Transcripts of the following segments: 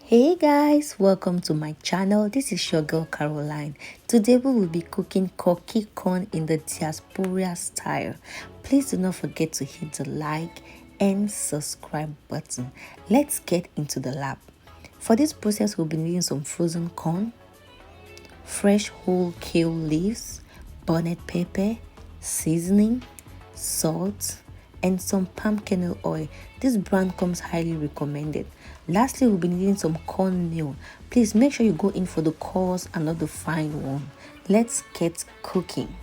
Hey guys, welcome to my channel. This is your girl Caroline. Today we will be cooking Koki corn in the Diaspora style. Please do not forget to hit the like and subscribe button. Let's get into the lab. For this process, we'll be needing some frozen corn, fresh whole kale leaves, bonnet pepper, seasoning, salt, and some palm kernel oil. This brand comes highly recommended. Lastly, we'll be needing some cornmeal. Please make sure you go in for the coarse and not the fine one. Let's get cooking.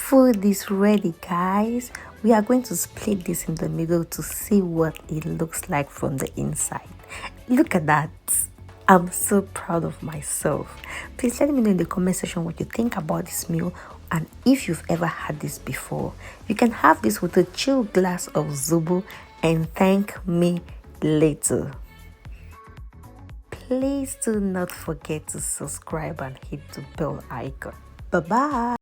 food is ready, guys. We are going to split this in the middle to see what it looks like from the inside. Look at that. I'm so proud of myself. Please let me know in the comment section what you think about this meal and if you've ever had this before. You can have this with a chilled glass of zobo and thank me later. Please do not forget to subscribe and hit the bell icon. Bye bye.